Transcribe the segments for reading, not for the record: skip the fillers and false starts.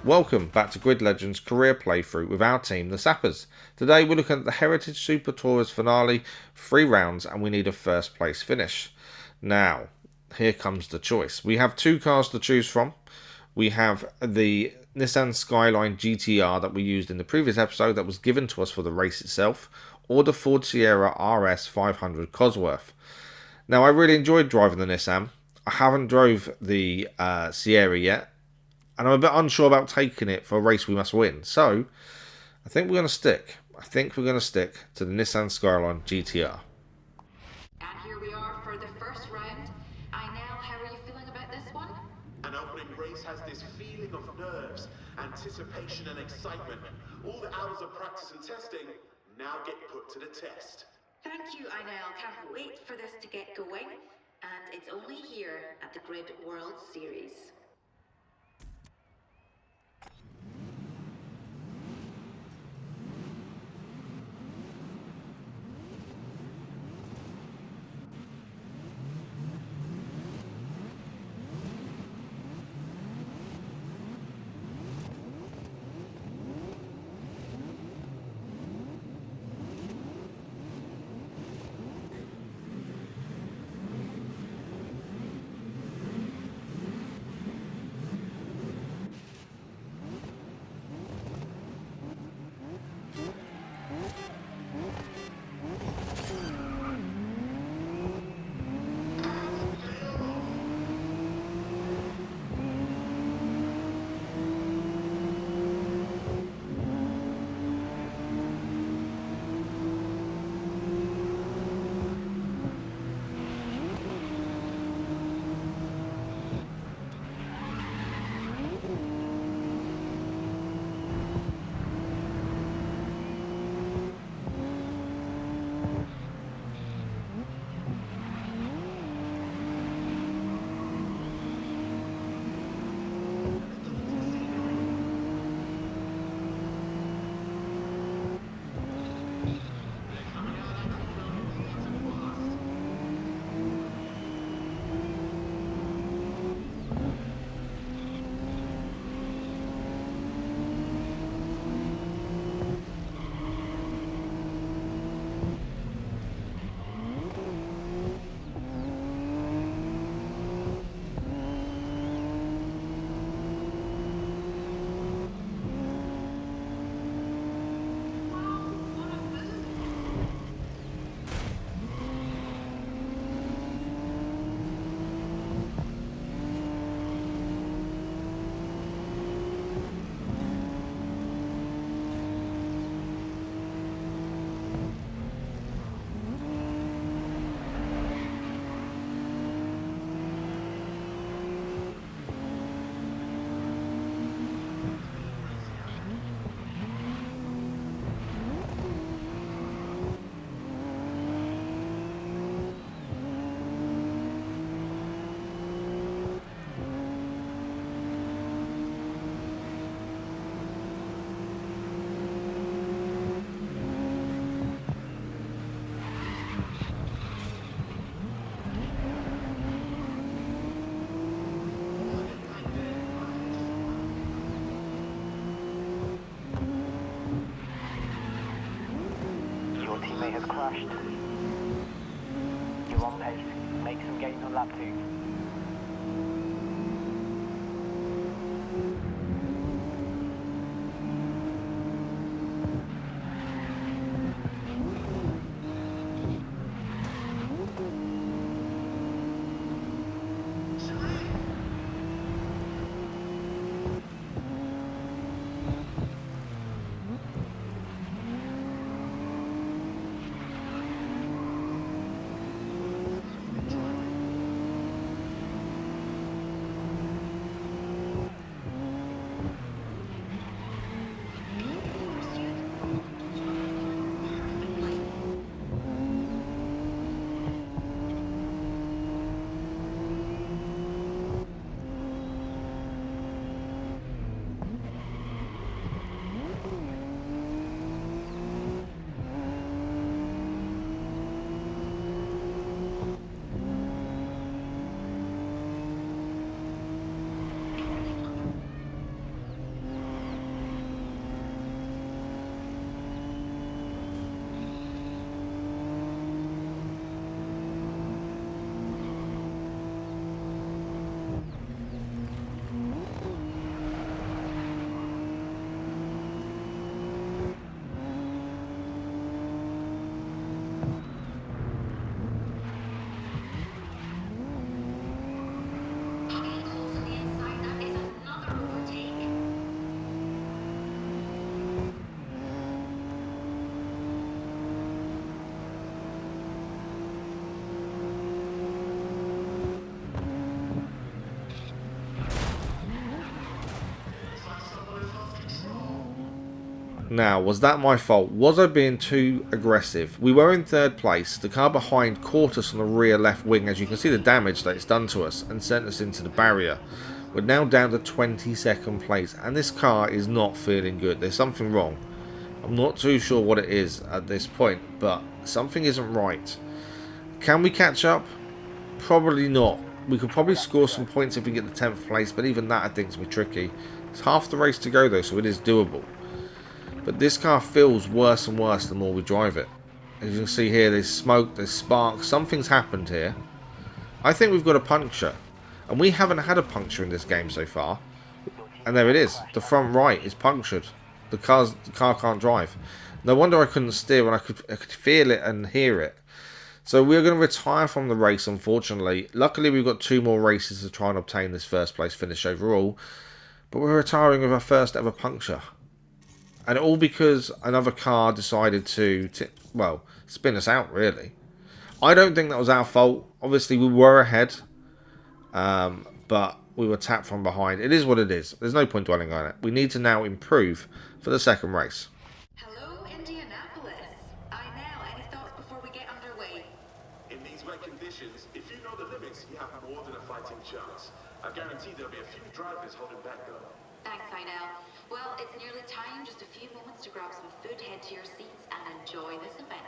Welcome back to Grid Legends career playthrough with our team, the Sappers. Today we're looking at the Heritage Super Tourist finale, 3 rounds, and we need a first place finish. Now, here comes the choice. We have 2 cars to choose from. We have the Nissan Skyline GTR that we used in the previous episode that was given to us for the race itself, or the Ford Sierra RS 500 Cosworth. Now, I really enjoyed driving the Nissan. I haven't drove the Sierra yet, and I'm a bit unsure about taking it for a race we must win. So, I think we're going to stick. To the Nissan Skyline GTR. And here we are for the first round. Inel, how are you feeling about this one? An opening race has this feeling of nerves, anticipation and excitement. All the hours of practice and testing now get put to the test. Thank you, Inel. Can't wait for this to get going. And it's only here at the Grid World Series. Teammate has crashed. You're on pace. Make some gains on lap 2. Now, was that my fault? Was I being too aggressive? We were in third place. The car behind caught us on the rear left wing, as you can see the damage that it's done to us, and sent us into the barrier. We're now down to 22nd place, and this car is not feeling good. There's something wrong. I'm not too sure what it is at this point, but something isn't right. Can we catch up? Probably not. We could probably score some points if we get the 10th place, but even that I think is going to be tricky. It's half the race to go though, so it is doable. But this car feels worse and worse the more we drive it. As you can see here, there's smoke, there's sparks, something's happened here. I think we've got a puncture. And we haven't had a puncture in this game so far. And there it is. The front right is punctured. The car can't drive. No wonder I couldn't steer when I could feel it and hear it. So we're going to retire from the race, unfortunately. Luckily, we've got 2 more races to try and obtain this first place finish overall. But we're retiring with our first ever puncture. And all because another car decided to well, spin us out, really. I don't think that was our fault. Obviously, we were ahead. But we were tapped from behind. It is what it is. There's no point dwelling on it. We need to now improve for the second race. Hello, Indianapolis. I now, any thoughts before we get underway? In these wet conditions, if you know the limits, you have more than a fighting chance. I guarantee there'll be a few drivers holding back though. Thanks, Einel. Well, it's nearly time. Just a few moments to grab some food, head to your seats, and enjoy this event.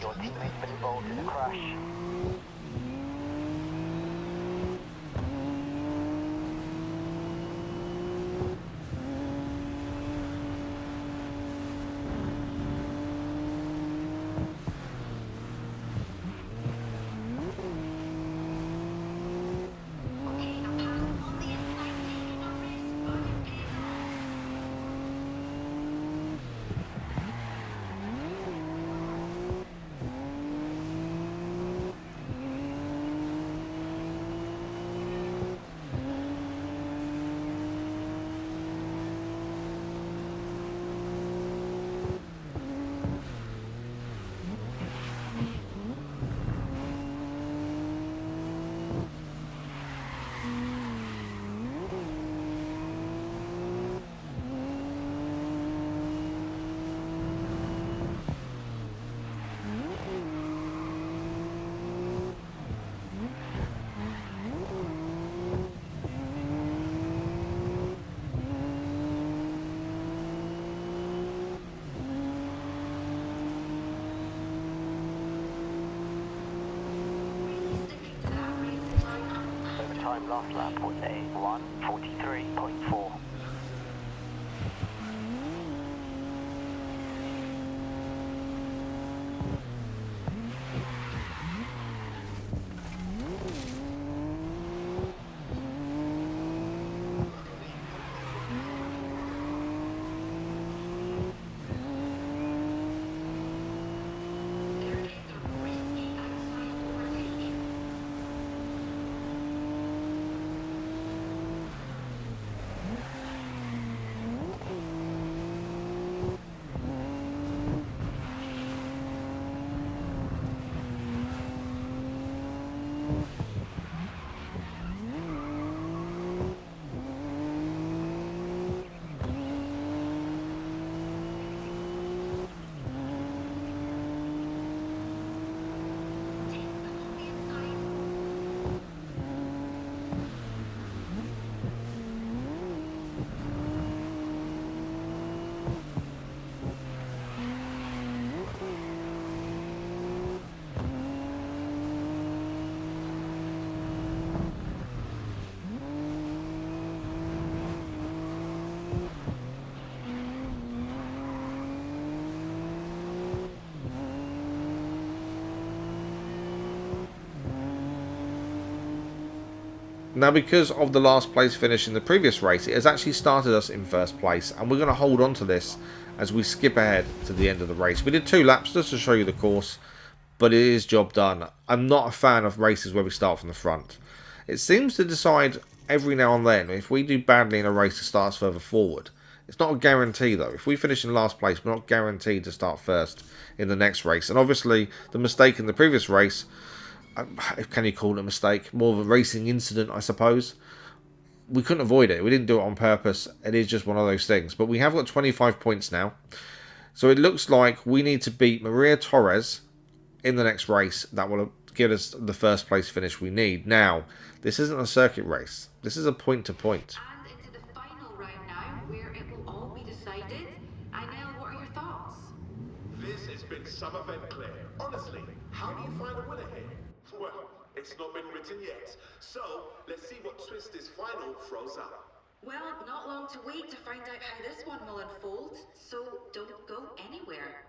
Your teammate's been involved in a crash. Okay, now pass on the inside, taking a risk on your payroll. So the time last lap was a 1:43.4. There is a risky outside overtake. Now, because of the last place finish in the previous race, it has actually started us in first place, and we're going to hold on to this as we skip ahead to the end of the race. We did 2 laps just to show you the course, but it is job done. I'm not a fan of races where we start from the front. It seems to decide every now and then if we do badly in a race, it starts further forward. It's not a guarantee though. If we finish in last place, we're not guaranteed to start first in the next race. And obviously, the mistake in the previous race, can you call it a mistake? More of a racing incident, I suppose. We couldn't avoid it. We didn't do it on purpose. It is just one of those things. But we have got 25 points now. So it looks like we need to beat Maria Torres in the next race. That will give us the first place finish we need. Now, this isn't a circuit race. This is a point-to-point. And into the final round now, where it will all be decided. Inel, what are your thoughts? This has been some event, Claire. Honestly, how do you find a winner here? Well, it's not been written yet. So, let's see what twist this final throws up. Well, not long to wait to find out how this one will unfold, so don't go anywhere.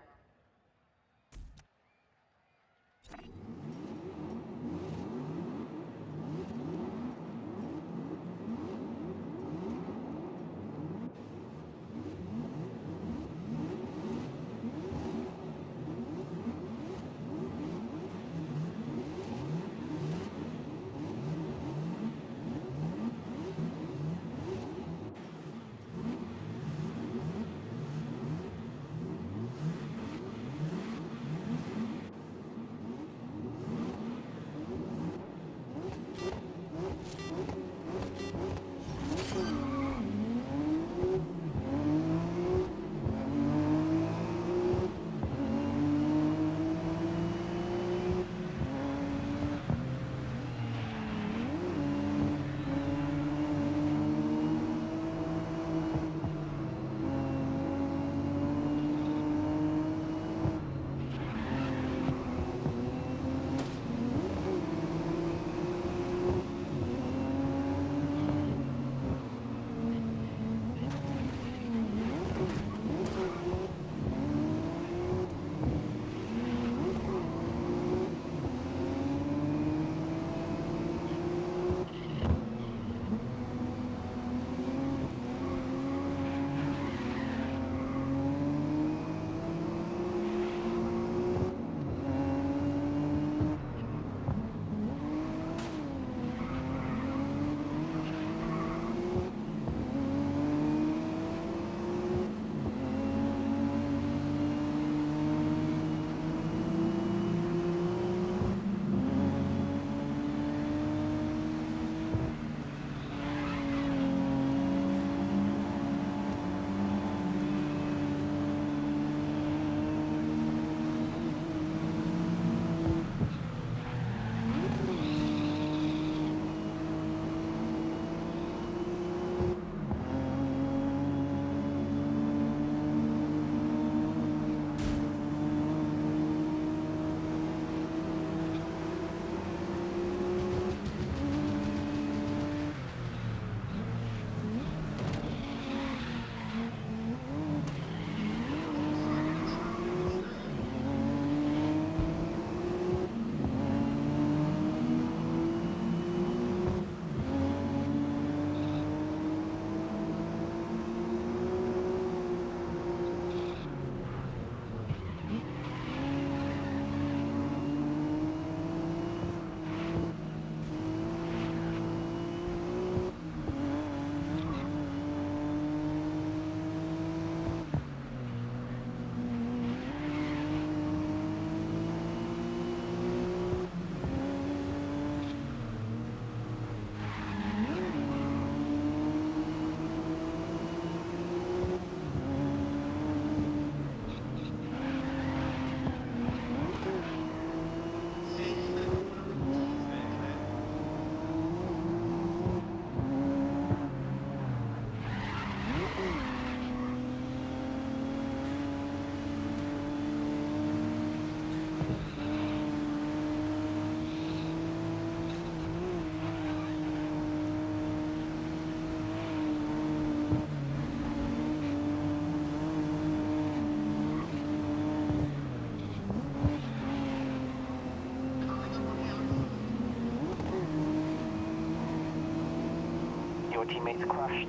Your teammates crashed.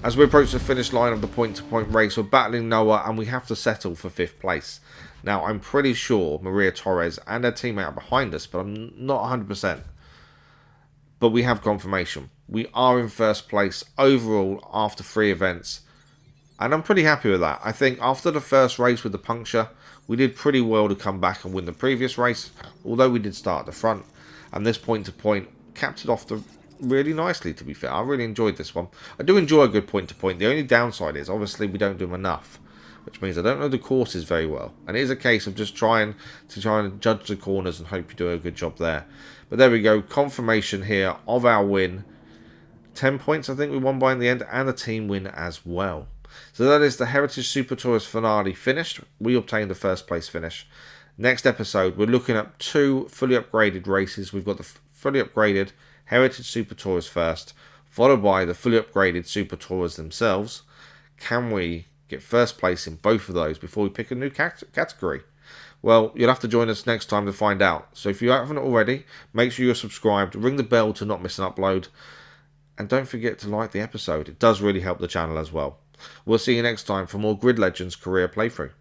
As we approach the finish line of the point-to-point race, we're battling Noah and we have to settle for 5th place. Now, I'm pretty sure Maria Torres and her teammate are behind us, but I'm not 100%. But we have confirmation. We are in 1st place overall after 3 events. And I'm pretty happy with that. I think after the first race with the puncture, we did pretty well to come back and win the previous race, although we did start at the front. And this point-to-point capped it off really nicely, to be fair. I really enjoyed this one. I do enjoy a good point-to-point. The only downside is, obviously, we don't do them enough, which means I don't know the courses very well. And it is a case of just trying to judge the corners and hope you do a good job there. But there we go. Confirmation here of our win. 10 points, I think we won by in the end, and a team win as well. So that is the Heritage Super Tourist finale finished. We obtained the 1st place finish. Next episode, we're looking at 2 fully upgraded races. We've got the fully upgraded Heritage Super Tours first, followed by the fully upgraded Super Tours themselves. Can we get 1st place in both of those before we pick a new category? Well, you'll have to join us next time to find out. So if you haven't already, make sure you're subscribed, ring the bell to not miss an upload, and don't forget to like the episode. It does really help the channel as well. We'll see you next time for more Grid Legends career playthrough.